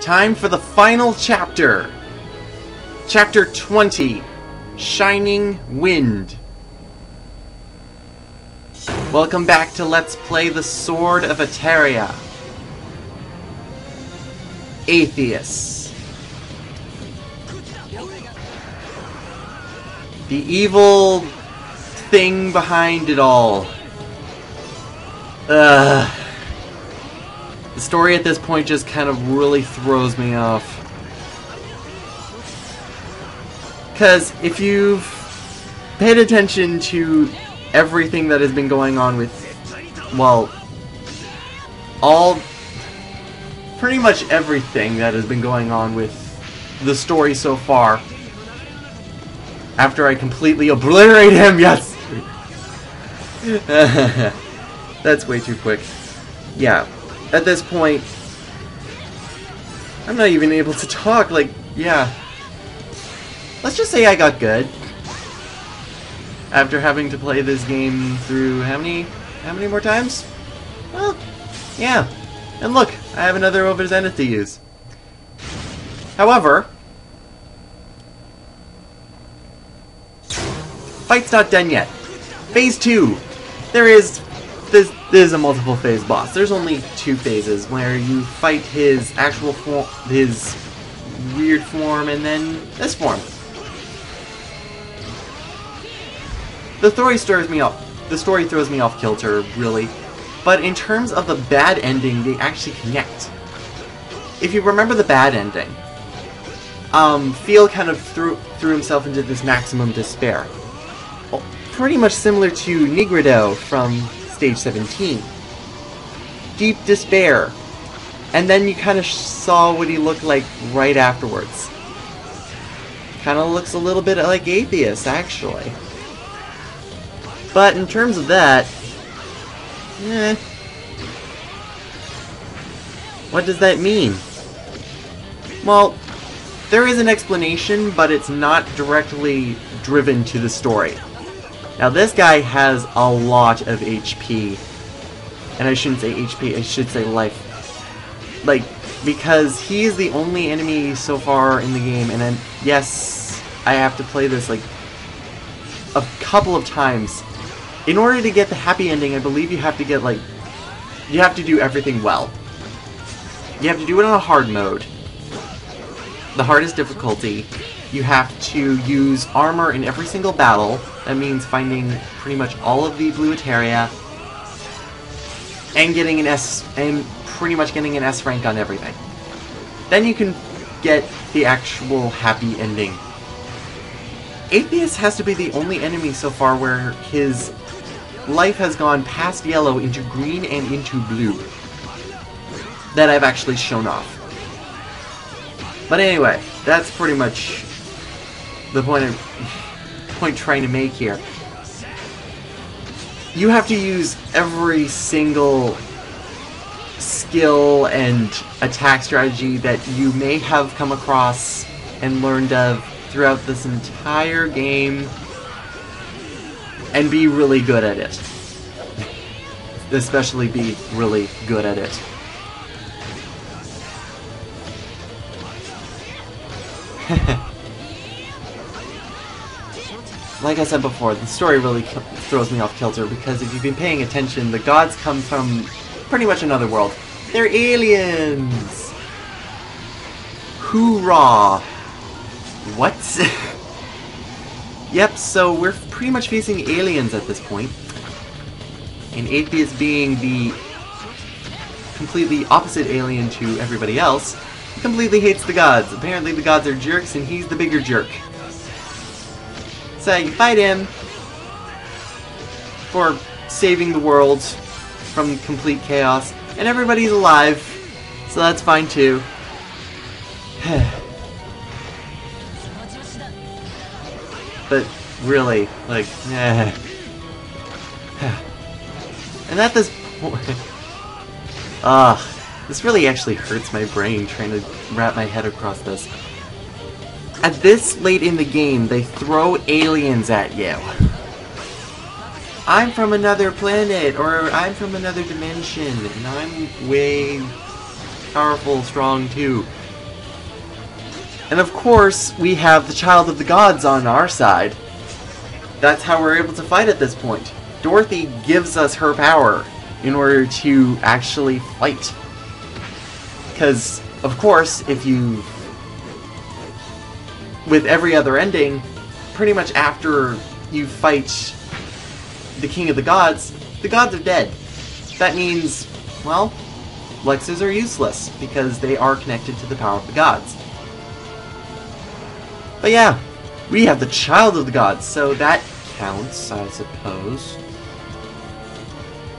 Time for the final chapter! Chapter 20, Shining Wind. Welcome back to Let's Play the Sword of Etheria. Atheus. The evil thing behind it all. The story at this point just kind of really throws me off. Because if you've paid attention to everything that has been going on with, well, pretty much everything that has been going on with the story so far, after I completely obliterate him, yes! That's way too quick. Yeah. At this point, I'm not even able to talk, like, yeah. Let's just say I got good. After having to play this game through how many more times? Well, yeah. And look, I have another Overzenet to use. However, fight's not done yet. Phase 2. There's a multiple phase boss. There's only 2 phases where you fight his actual form, his weird form, and then this form. The story throws me off kilter, really. But in terms of the bad ending, they actually connect. If you remember the bad ending, Phil kind of threw himself into this maximum despair. Well, pretty much similar to Nigredo from Stage 17. Deep despair. And then you kind of saw what he looked like right afterwards. Kind of looks a little bit like Atheus, actually. But in terms of that, what does that mean? Well, there is an explanation, but it's not directly driven to the story. Now this guy has a lot of HP. And I shouldn't say HP, I should say life. Like, because he is the only enemy so far in the game, and then, yes, I have to play this, like, a couple of times. In order to get the happy ending, I believe you have to get, like, you have to do everything well. You have to do it on a hard mode. The hardest difficulty. You have to use armor in every single battle. That means finding pretty much all of the blue Etheria and getting an pretty much getting an S rank on everything. Then you can get the actual happy ending. Atheus has to be the only enemy so far where his life has gone past yellow into green and into blue that I've actually shown off. But anyway, that's pretty much the point trying to make here. You have to use every single skill and attack strategy that you may have come across and learned of throughout this entire game and be really good at it. Especially be really good at it. Like I said before, the story really throws me off kilter because if you've been paying attention, the gods come from pretty much another world. They're aliens! Hoorah! What? Yep, so we're pretty much facing aliens at this point. And Atheus being the completely opposite alien to everybody else, he completely hates the gods. Apparently the gods are jerks and he's the bigger jerk. So you fight him for saving the world from complete chaos, and everybody's alive, so that's fine too. But really, like, and at this point, this really actually hurts my brain trying to wrap my head across this. At this late in the game, they throw aliens at you. I'm from another planet, or I'm from another dimension, and I'm way powerful, strong too. And of course, we have the Child of the Gods on our side. That's how we're able to fight at this point. Dorothy gives us her power in order to actually fight. Because, of course, if you... with every other ending, pretty much after you fight the King of the gods are dead. That means, well, Lexes are useless, because they are connected to the power of the gods. But yeah, we have the Child of the Gods, so that counts, I suppose.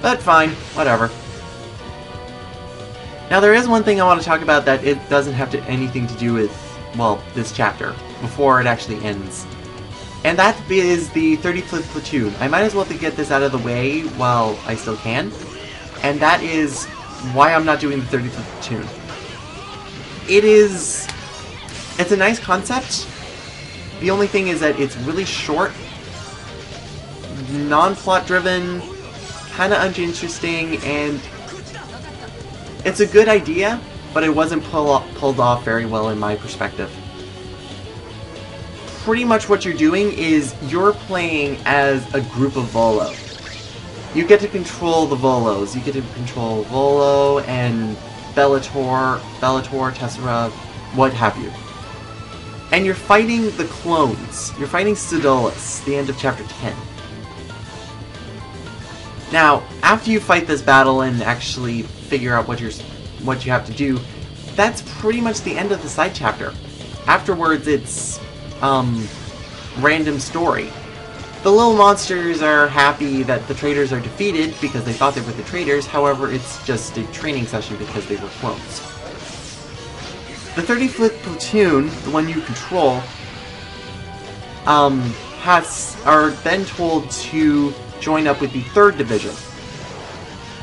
But fine, whatever. Now there is one thing I want to talk about that it doesn't have anything to do with, well, this chapter, before it actually ends. And that is the 35th Platoon. I might as well get this out of the way while I still can. And that is why I'm not doing the 35th Platoon. It's a nice concept. The only thing is that it's really short, non-plot driven, kind of uninteresting, and it's a good idea, but it wasn't pulled off very well in my perspective. Pretty much what you're doing is you're playing as a group of Volo. You get to control the Volos. You get to control Volo and Bellator, Tessera, what have you. And you're fighting the clones. You're fighting Sidolus, the end of chapter 10. Now, after you fight this battle and actually figure out what you have to do, that's pretty much the end of the side chapter. Afterwards, it's random story. The little monsters are happy that the traitors are defeated because they thought they were the traitors. However, it's just a training session because they were clones. The 35th Platoon, the one you control, are then told to join up with the 3rd Division.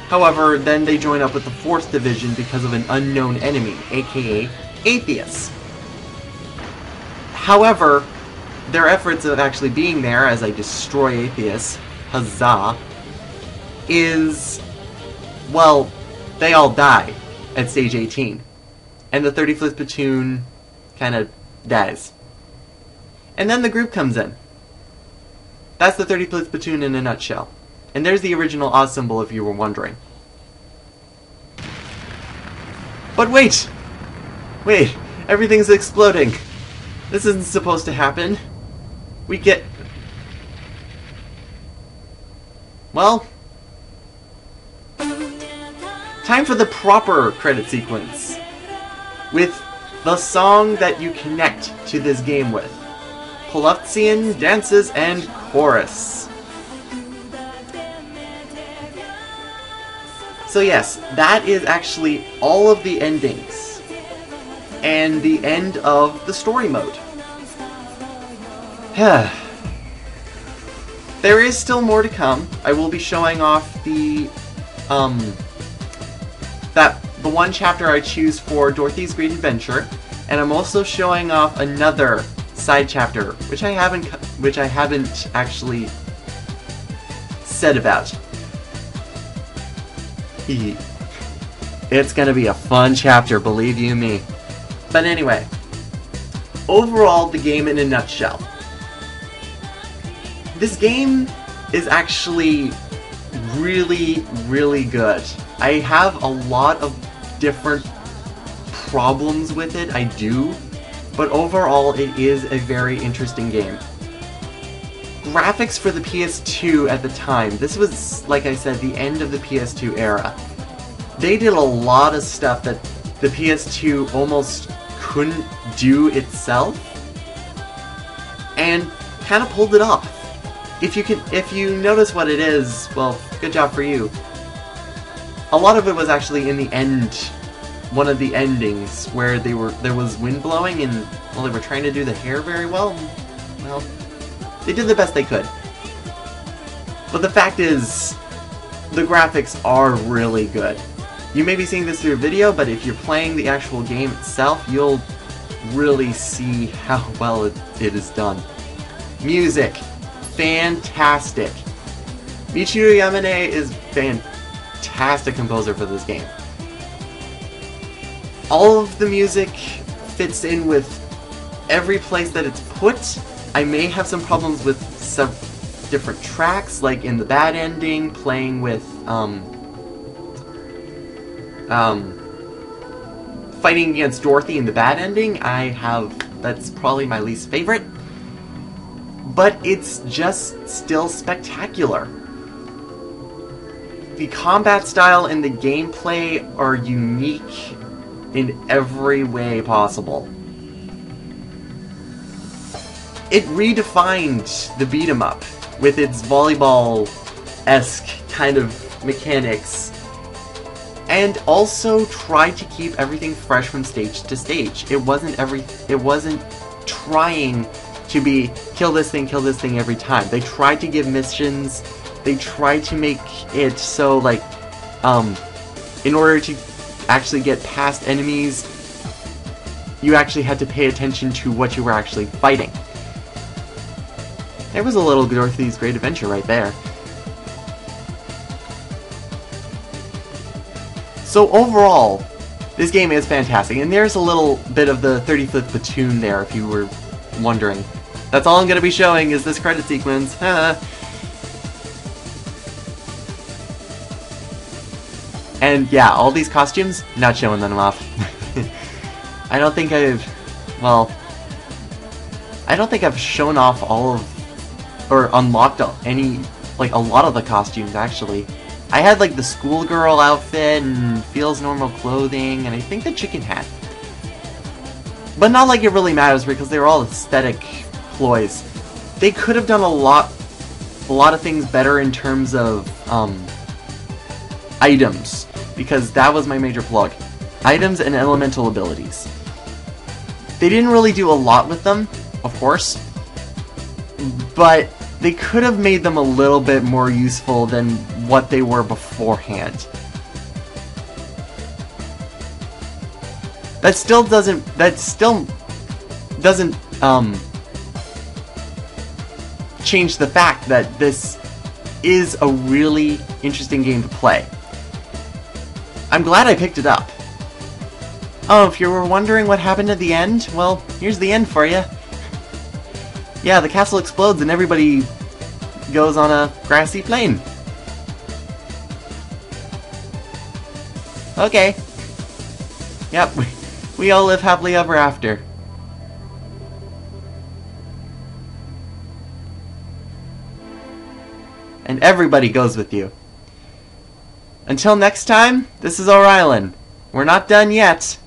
However, then they join up with the 4th Division because of an unknown enemy, aka Atheus. However, their efforts of actually being there as I destroy Atheus, huzzah, is, well, they all die at stage 18. And the 35th Platoon kind of dies. And then the group comes in. That's the 35th Platoon in a nutshell. And there's the original Oz symbol if you were wondering. But wait! Wait, everything's exploding. This isn't supposed to happen. We get... well... time for the proper credit sequence. With the song that you connect to this game with. Poluftsian dances and chorus. So yes, that is actually all of the endings. And the end of the story mode. There is still more to come. I will be showing off the the one chapter I choose for Dorothy's Great Adventure, and I'm also showing off another side chapter, which I haven't actually said about. It's gonna be a fun chapter, believe you me. But anyway, overall, the game in a nutshell. This game is actually really, really good. I have a lot of different problems with it, I do, but overall it is a very interesting game. Graphics for the PS2 at the time, this was, like I said, the end of the PS2 era. They did a lot of stuff that the PS2 almost couldn't do itself, and kind of pulled it off. If you notice what it is, well, good job for you. A lot of it was actually in the end, one of the endings, where there was wind blowing and, well, they were trying to do the hair very well. Well, they did the best they could. But the fact is, the graphics are really good. You may be seeing this through a video, but if you're playing the actual game itself, you'll really see how well it is done. Music, fantastic. Michiru Yamane is fantastic composer for this game. All of the music fits in with every place that it's put. I may have some problems with some different tracks, like in the bad ending, playing with, fighting against Dorothy in the bad ending. That's probably my least favorite. But it's just still spectacular. The combat style and the gameplay are unique in every way possible. It redefined the beat-em-up with its volleyball-esque kind of mechanics, and also tried to keep everything fresh from stage to stage. It wasn't trying to be kill this thing every time. They tried to give missions. They tried to make it so, like, in order to actually get past enemies, you actually had to pay attention to what you were actually fighting. There was a little Dorothy's Great Adventure right there. So overall, this game is fantastic, and there's a little bit of the 35th Platoon there, if you were wondering. That's all I'm going to be showing is this credit sequence. And yeah, all these costumes, not showing them off. I don't think I've shown off all of, or unlocked any, like, a lot of the costumes, actually. I had, like, the schoolgirl outfit, and Feels normal clothing, and I think the chicken hat. But not like it really matters, because they were all aesthetic ploys. They could have done a lot of things better in terms of, items, because that was my major plug. Items and elemental abilities. They didn't really do a lot with them, of course, but they could have made them a little bit more useful than what they were beforehand. That still doesn't change the fact that this is a really interesting game to play. I'm glad I picked it up. Oh, if you were wondering what happened at the end, well, here's the end for you. Yeah, the castle explodes and everybody goes on a grassy plain. Okay. Yep, we all live happily ever after. And everybody goes with you. Until next time, this is O'Rylan. We're not done yet.